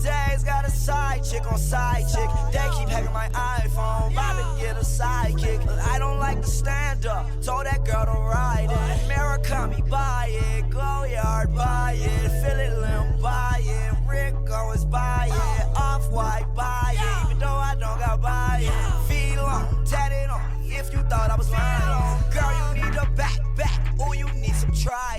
Nowadays, got a side chick on side chick. They keep hacking my iPhone, about to get a sidekick. I don't like to stand up, told that girl to ride it. Murakami, buy it, Glow Yard, buy it. Philly Lim, buy it. Rick Owens, buy it. Off-White, buy it. Even though I don't got buy it. Feet long, tatted on me if you thought I was lying. Girl, you need a back, or you need some try.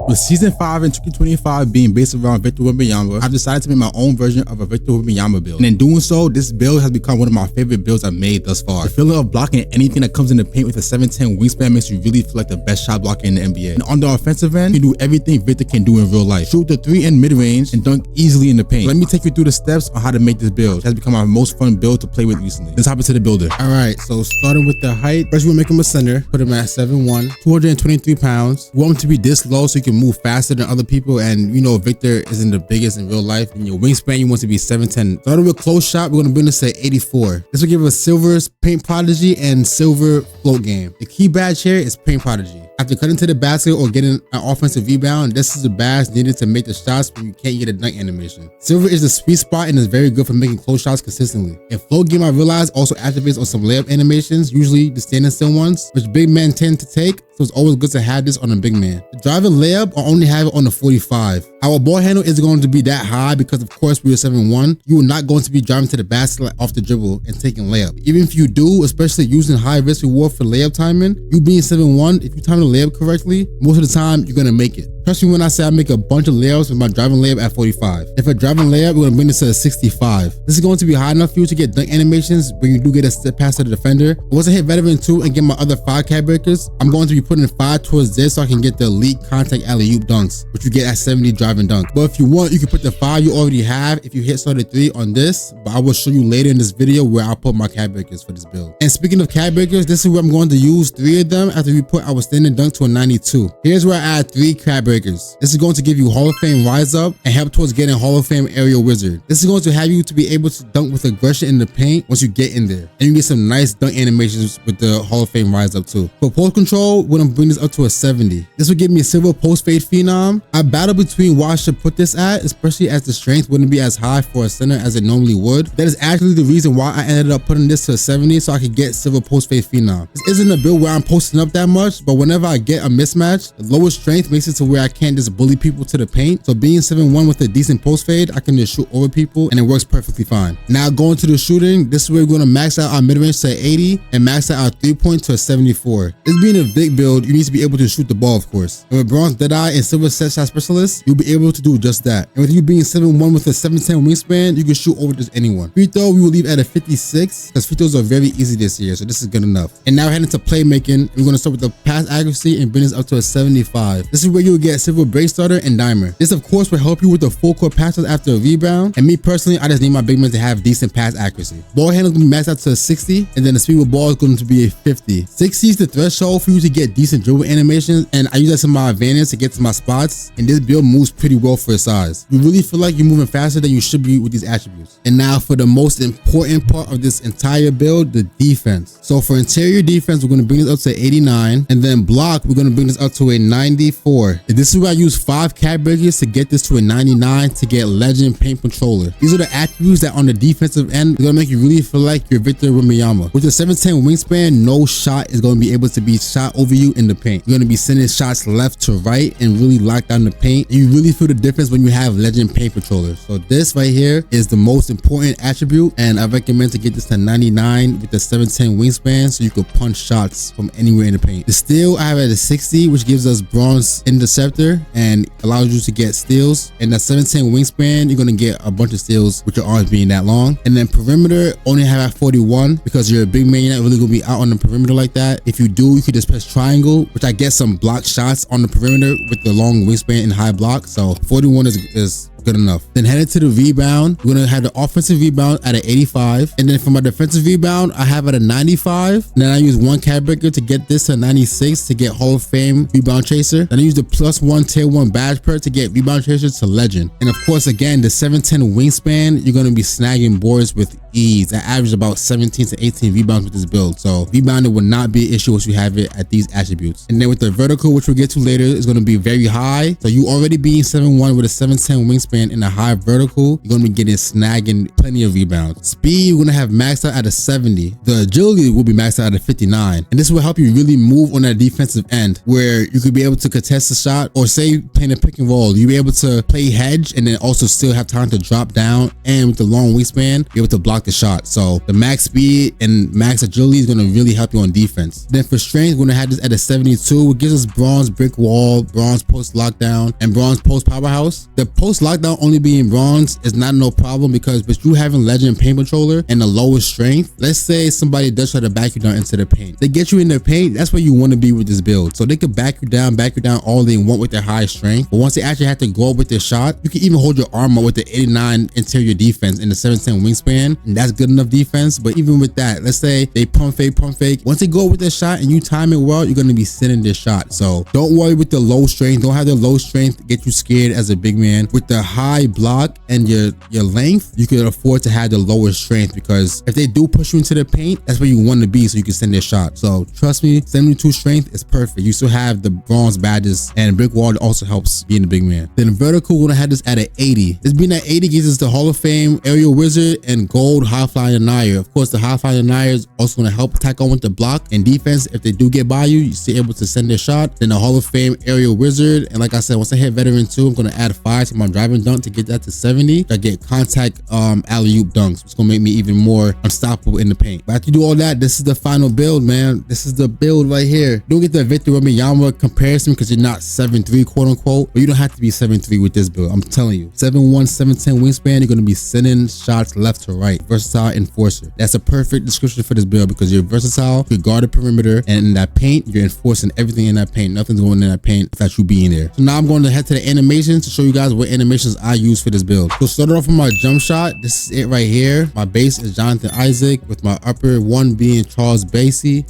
With season 5 in 2025 being based around Victor Wembanyama, I've decided to make my own version of a Victor Wembanyama build. And in doing so, this build has become one of my favorite builds I've made thus far. The feeling of blocking anything that comes in the paint with a 7'10" wingspan makes you really feel like the best shot blocker in the NBA. And on the offensive end, you can do everything Victor can do in real life. Shoot the 3 and mid-range and dunk easily in the paint. So let me take you through the steps on how to make this build. It has become my most fun build to play with recently. Let's hop into the builder. Alright, so starting with the height, first we'll make him a center, put him at 7'1", 223 pounds. You want him to be this low so you can move faster than other people, and you know Victor isn't the biggest in real life, and your wingspan you want to be 7'10". Starting with close shot, we're going to bring this to 84. This will give us silver paint prodigy and silver float game. The key badge here is paint prodigy. After cutting to the basket or getting an offensive rebound, this is the badge needed to make the shots when you can't get a dunk animation. Silver is the sweet spot and is very good for making close shots consistently. And float game, I realized, also activates on some layup animations, usually the standing still ones, which big men tend to take, so it's always good to have this on a big man. The driving layup, I only have it on the 45. Our ball handle isn't going to be that high because of course we are 7'1". You are not going to be driving to the basket off the dribble and taking layup. Even if you do, especially using high risk reward for layup timing, you being 7'1", if you time the layup correctly, most of the time you're gonna make it. Trust me when I say I make a bunch of layups with my driving layup at 45. If a driving layup, we're gonna bring this to a 65. This is going to be high enough for you to get dunk animations when you do get a step past to the defender. But once I hit veteran 2 and get my other 5 cat breakers, I'm going to be putting 5 towards this so I can get the elite contact alley-oop dunks, which you get at 70 driving dunk. But if you want, you can put the 5 you already have if you hit started 3 on this, but I will show you later in this video where I'll put my cat breakers for this build. And speaking of cat breakers, this is where I'm going to use 3 of them after we put our standing dunk to a 92. Here's where I add 3 cat breakers. This is going to give you Hall of Fame rise up and help towards getting Hall of Fame aerial wizard. This is going to have you to be able to dunk with aggression in the paint once you get in there. And you get some nice dunk animations with the Hall of Fame rise up too. For post control, we're gonna bring this up to a 70. This will give me a silver post fade phenom. I battle between where I should put this at, especially as the strength wouldn't be as high for a center as it normally would. That is actually the reason why I ended up putting this to a 70 so I could get silver post fade phenom. This isn't a build where I'm posting up that much, but whenever I get a mismatch, the lower strength makes it to where I can't just bully people to the paint. So being 7'1" with a decent post fade, I can just shoot over people and it works perfectly fine. Now going to the shooting, this is where we're going to max out our mid-range to 80 and max out our 3-point to a 74. This being a Vic build, you need to be able to shoot the ball, of course. And with bronze deadeye and silver set shot specialist, you'll be able to do just that. And with you being 7'1" with a 7'10" wingspan, you can shoot over just anyone. Free throw, we will leave at a 56 because free throws are very easy this year, so this is good enough. And now heading to playmaking, we're going to start with the pass accuracy and bring this up to a 75. This is where you will get silver break starter and dimer. This of course will help you with the full court passes after a rebound, and me personally, I just need my big men to have decent pass accuracy. Ball handle is going to be maxed out to a 60, and then the speed with ball is going to be a 50. 60 is the threshold for you to get decent dribble animations, and I use that to my advantage to get to my spots, and this build moves pretty well for its size. You really feel like you're moving faster than you should be with these attributes. And now for the most important part of this entire build, the defense. So for interior defense, we're going to bring this up to 89, and then block, we're going to bring this up to a 94. And this is where I use 5 cat breakers to get this to a 99 to get legend paint controller. These are the attributes that on the defensive end are going to make you really feel like you're Victor Wembanyama. With the 7'10" wingspan, no shot is going to be able to be shot over you in the paint. You're going to be sending shots left to right and really lock down the paint. And you really feel the difference when you have legend paint controller. So this right here is the most important attribute, and I recommend to get this to 99 with the 7'10" wingspan so you can punch shots from anywhere in the paint. The steal I have at a 60, which gives us bronze interceptor and allows you to get steals. And that 7'10" wingspan, you're gonna get a bunch of steals with your arms being that long. And then perimeter only have at 41 because you're a big man, you're not really gonna be out on the perimeter like that. If you do, you could just press triangle, which I get some block shots on the perimeter with the long wingspan and high block. So 41 is good enough. Then headed to the rebound, we're gonna have the offensive rebound at an 85, and then for my defensive rebound I have at a 95. And then I use 1 cat breaker to get this to 96 to get Hall of Fame rebound chaser. Then I use the +1 tier 1 badge perk to get rebound chaser to legend. And of course again, the 7'10" wingspan, you're gonna be snagging boards with ease. I average about 17 to 18 rebounds with this build. So rebounding will not be an issue once you have it at these attributes. And then with the vertical, which we'll get to later, is going to be very high. So you already being 7'1" with a 7'10" wingspan and a high vertical, you're going to be getting snagging plenty of rebounds. Speed, you're going to have maxed out at a 70. The agility will be maxed out at a 59. And this will help you really move on that defensive end where you could be able to contest the shot, or say playing a pick and roll, you'll be able to play hedge and then also still have time to drop down, and with the long wingspan, be able to block the shot. So the max speed and max agility is going to really help you on defense. Then for strength, we're going to have this at a 72, which gives us bronze brick wall, bronze post lockdown, and bronze post powerhouse. The post lockdown only being bronze is not no problem, because with you having legend paint controller and the lowest strength, let's say somebody does try to back you down into the paint, they get you in their paint, that's where you want to be with this build. So they could back you down all they want with their high strength, but once they actually have to go up with their shot, you can even hold your arm up with the 89 interior defense and the 7'10" wingspan, and that's good enough defense. But even with that, let's say they pump fake, once they go with their shot and you time it well, you're going to be sending their shot. So don't worry with the low strength. Don't have the low strength get you scared as a big man. With the high block and your length, you can afford to have the lower strength, because if they do push you into the paint, that's where you want to be, so you can send their shot. So trust me, 72 strength is perfect. You still have the bronze badges, and brick wall also helps being a big man. Then vertical, we're gonna have this at an 80. This being at 80 gives us the Hall of Fame aerial wizard and gold high flying denier. Of course, the high flying denier is also gonna help tack on with the block and defense. If they do get by you, you're still able to send their shot. Then the Hall of Fame aerial wizard, and like I said, once I hit veteran 2, I'm gonna add 5 to my driving dunk to get that to 70. I get contact alley-oop dunks. It's gonna make me even more unstoppable in the paint. But after you do all that, this is the final build, man. This is the build right here. Don't get the Victor Wembanyama comparison because you're not 7'3", quote unquote, but you don't have to be 7'3" with this build. I'm telling you, 7'1", 7'10" wingspan, you're gonna be sending shots left to right. Versatile enforcer. That's a perfect description for this build, because you're versatile, you guard the perimeter, and in that paint, you're enforcing everything in that paint. Nothing's going in that paint without you being there. So now I'm going to head to the animations to show you guys what animations I use for this build. So starting off with my jump shot, this is it right here. My base is Jonathan Isaac, with my upper 1 being Charles Bassey,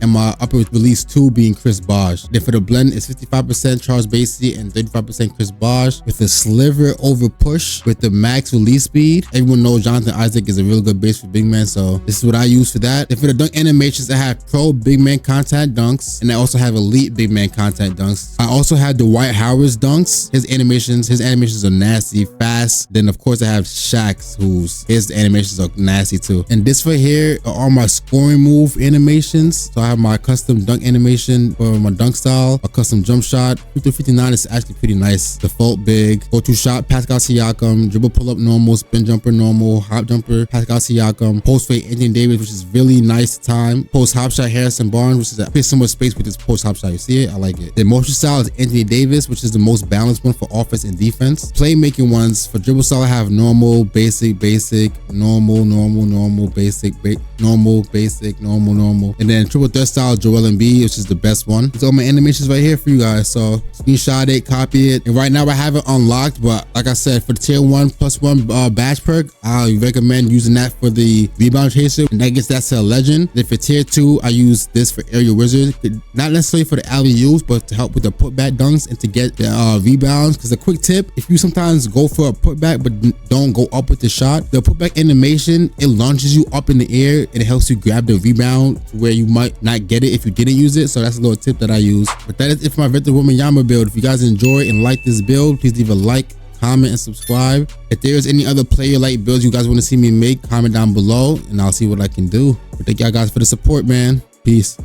and my upper release 2 being Chris Bosh. Then for the blend, it's 55% Charles Bassey and 35% Chris Bosh, with a sliver over push with the max release speed. Everyone knows Jonathan Isaac is a real good base for big men, so this is what I use for that. Then for the dunk animations, I have pro big man contact dunks, and I also have elite big man contact dunks. I also have Dwight Howard's dunks. His animations are nasty, fast. Then of course I have Shaq's, his animations are nasty too. And this right here are all my scoring move animations. So I have my custom dunk animation for my dunk style, a custom jump shot. 50-59 is actually pretty nice. Default big, go to shot, Pascal Siakam, dribble pull up normal, spin jumper normal, hop jumper, Pascal Siakam, post fade Anthony Davis, which is really nice time. Post hop shot Harrison Barnes, which is a bit similar space with this post hop shot. You see it? I like it. The motion style is Anthony Davis, which is the most balanced one for offense and defense. Playmaking ones for dribble style, I have normal, basic, normal, basic, normal, basic, normal. And then triple threat style, Joel Embiid, which is the best one. These are all my animations right here for you guys. So screenshot it, copy it. And right now I have it unlocked, but like I said, for the tier 1+1 badge perk, I recommend using that for the rebound chaser, and that gets that to a legend. Then for tier 2, I use this for aerial wizard, not necessarily for the alley-oops, but to help with the putback dunks and to get the rebounds. Because a quick tip, if you sometimes go for a putback but don't go up with the shot, the putback animation, it launches you up in the air and it helps you grab the rebound to where you might not get it if you didn't use it. So that's a little tip that I use. But that is it for my Victor Wembanyama build. If you guys enjoy and like this build, please leave a like, comment, and subscribe. If there's any other player like builds you guys want to see me make, comment down below and I'll see what I can do. But thank y'all guys for the support, man. Peace.